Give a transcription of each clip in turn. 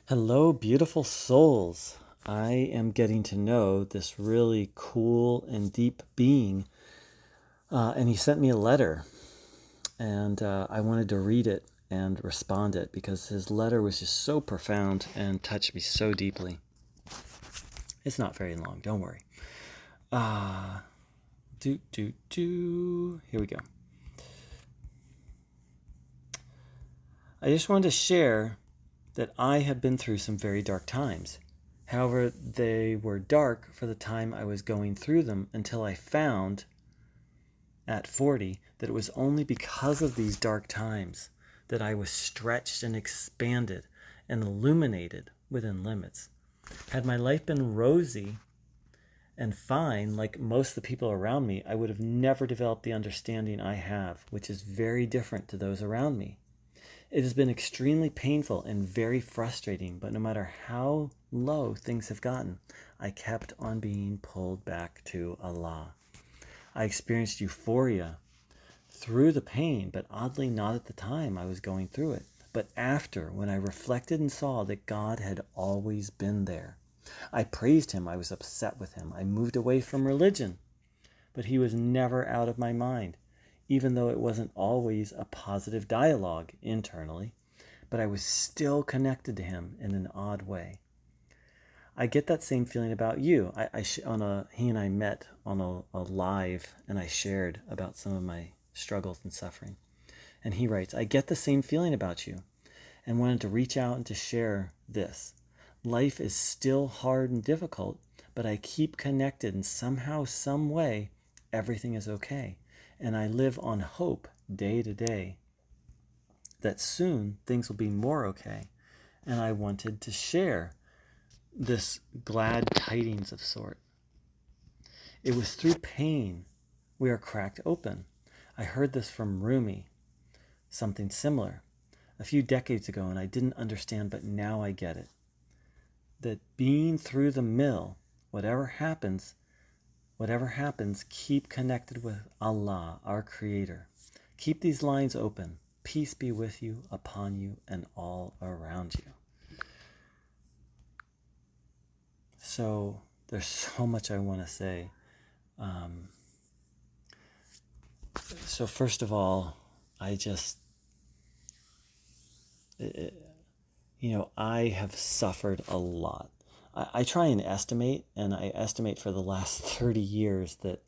Hello, beautiful souls. I am getting to know this really cool and deep being, and he sent me a letter, and I wanted to read it and respond it because his letter was just so profound and touched me so deeply. It's not very long, don't worry. Here we go. I just wanted to share that I have been through some very dark times. However, they were dark for the time I was going through them until I found at 40 that it was only because of these dark times that I was stretched and expanded and illuminated within limits. Had my life been rosy and fine like most of the people around me, I would have never developed the understanding I have, which is very different to those around me. It has been extremely painful and very frustrating, but no matter how low things have gotten, I kept on being pulled back to Allah. I experienced euphoria through the pain, but oddly not at the time I was going through it, but after, when I reflected and saw that God had always been there. I praised him, I was upset with him, I moved away from religion, but he was never out of my mind, even though it wasn't always a positive dialogue internally, but I was still connected to him in an odd way. I get that same feeling about you. He and I met on a live, and I shared about some of my struggles and suffering. And he writes, I get the same feeling about you and wanted to reach out and to share this. Life is still hard and difficult, but I keep connected, and somehow, some way, everything is okay. And I live on hope day to day that soon things will be more okay. And I wanted to share this glad tidings of sort. It was through pain we are cracked open. I heard this from Rumi, something similar, a few decades ago, and I didn't understand, but now I get it. That being through the mill, whatever happens, keep connected with Allah, our Creator. Keep these lines open. Peace be with you, upon you, and all around you. So there's so much I want to say. So first of all, I have suffered a lot. I try and estimate, and I estimate for the last 30 years that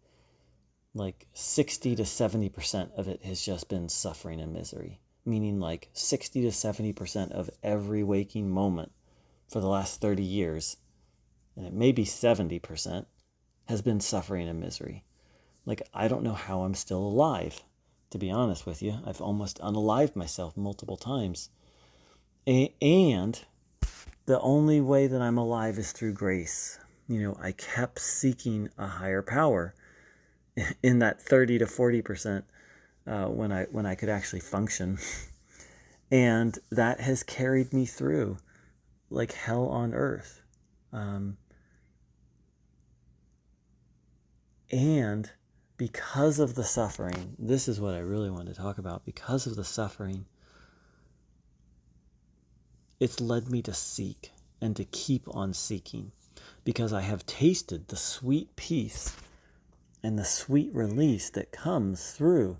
like 60 to 70% of it has just been suffering and misery. Meaning like 60 to 70% of every waking moment for the last 30 years, and it may be 70%, has been suffering and misery. Like, I don't know how I'm still alive, to be honest with you. I've almost unalived myself multiple times. And the only way that I'm alive is through grace. I kept seeking a higher power in that 30 to 40% when I could actually function. And that has carried me through like hell on earth. And because of the suffering, this is what I really want to talk about. Because of the suffering, it's led me to seek and to keep on seeking, because I have tasted the sweet peace and the sweet release that comes through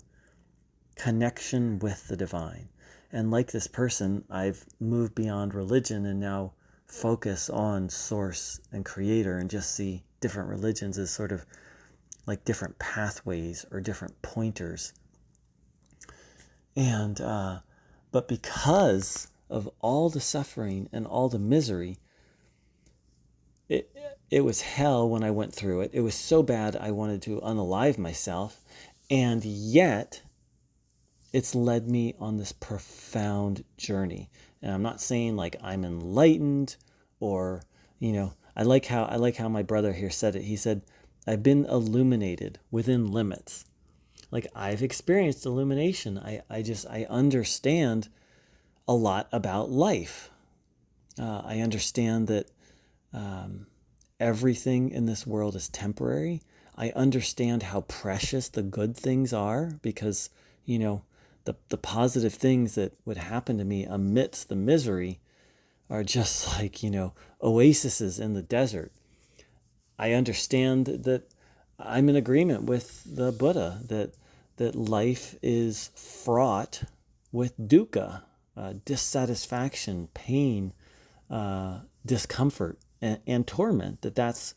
connection with the divine. And like this person, I've moved beyond religion and now focus on source and creator, and just see different religions as sort of like different pathways or different pointers. And but because of all the suffering and all the misery, it was hell when I went through it. It was so bad I wanted to unalive myself, and yet it's led me on this profound journey. And I'm not saying like I'm enlightened, or I like how my brother here said it. He said, I've been illuminated within limits. Like, I've experienced illumination. I understand a lot about life. I understand that everything in this world is temporary. I understand how precious the good things are, because, the positive things that would happen to me amidst the misery are just like, oases in the desert. I understand that I'm in agreement with the Buddha that life is fraught with dukkha, dissatisfaction, pain, discomfort, and torment. That's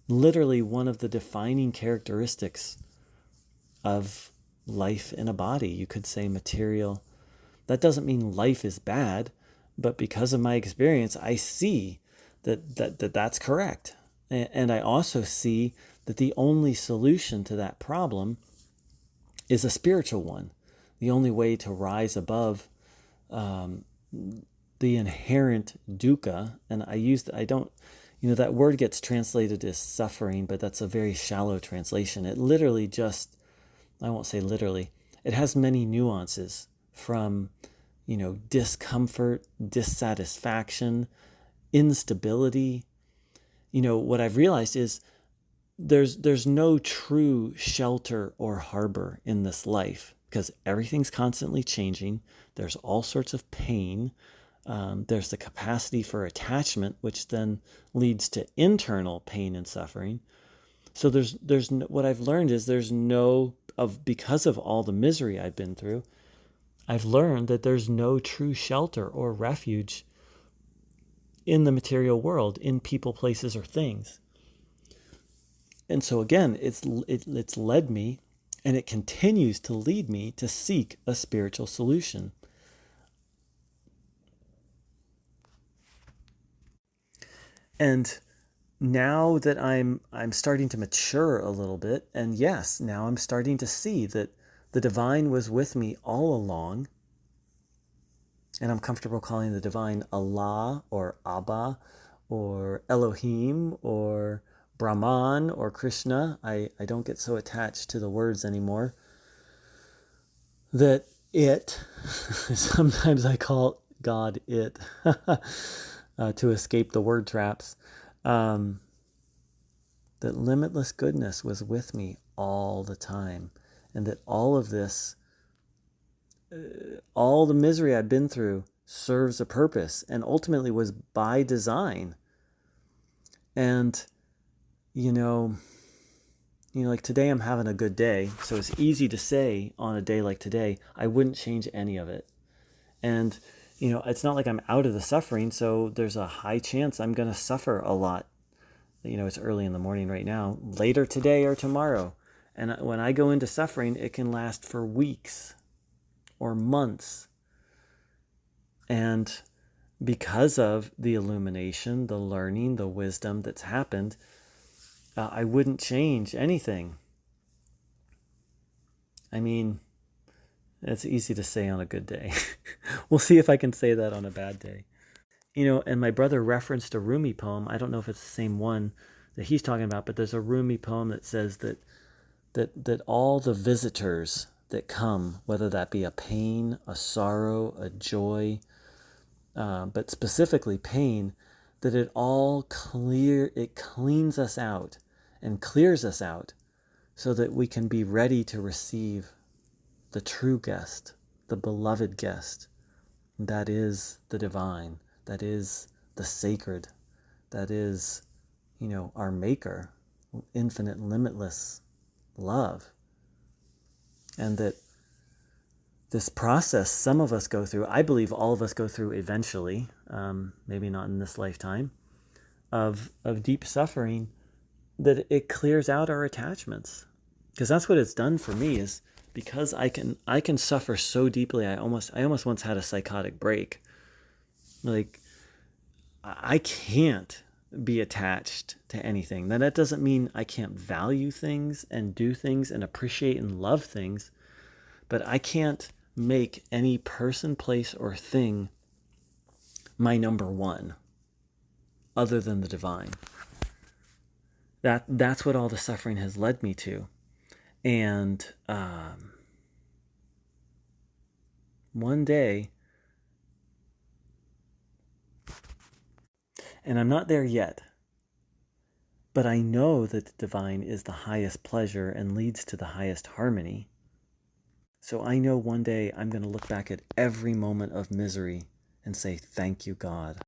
literally one of the defining characteristics of life in a body. You could say material. That doesn't mean life is bad, but because of my experience, I see that's correct. And I also see that the only solution to that problem is a spiritual one. The only way to rise above the inherent dukkha, and that word gets translated as suffering, but that's a very shallow translation. It literally I won't say literally, it has many nuances from, discomfort, dissatisfaction, instability. What I've realized is there's no true shelter or harbor in this life because everything's constantly changing. There's all sorts of pain. There's the capacity for attachment, which then leads to internal pain and suffering. So what I've learned is because of all the misery I've been through, I've learned that there's no true shelter or refuge in the material world, in people, places, or things. And so again, it's led me, and it continues to lead me to seek a spiritual solution. And now that I'm starting to mature a little bit, and yes, now I'm starting to see that the divine was with me all along. And I'm comfortable calling the divine Allah or Abba or Elohim or Brahman or Krishna. I don't get so attached to the words anymore. That sometimes I call God it, to escape the word traps. That limitless goodness was with me all the time. And that all of this, all the misery I've been through serves a purpose and ultimately was by design. And, like today I'm having a good day. So it's easy to say on a day like today, I wouldn't change any of it. And, it's not like I'm out of the suffering. So there's a high chance I'm going to suffer a lot. It's early in the morning right now, later today or tomorrow. And when I go into suffering, it can last for weeks or months. And because of the illumination, the learning, the wisdom that's happened, I wouldn't change anything. I mean, it's easy to say on a good day. We'll see if I can say that on a bad day. And my brother referenced a Rumi poem. I don't know if it's the same one that he's talking about, but there's a Rumi poem that says that all the visitors that come, whether that be a pain, a sorrow, a joy, but specifically pain, that it cleans us out and clears us out so that we can be ready to receive the true guest, the beloved guest. That is the divine, that is the sacred, that is, our maker, infinite, limitless love. And that this process some of us go through, I believe all of us go through eventually, maybe not in this lifetime, of deep suffering, that it clears out our attachments. Because that's what it's done for me, is because I can suffer so deeply. I almost once had a psychotic break. Like, I can't be attached to anything. Now, that doesn't mean I can't value things and do things and appreciate and love things, but I can't make any person, place, or thing my number one other than the divine. That's what all the suffering has led me to. And one day, and I'm not there yet, but I know that the divine is the highest pleasure and leads to the highest harmony. So I know one day I'm going to look back at every moment of misery and say, thank you, God.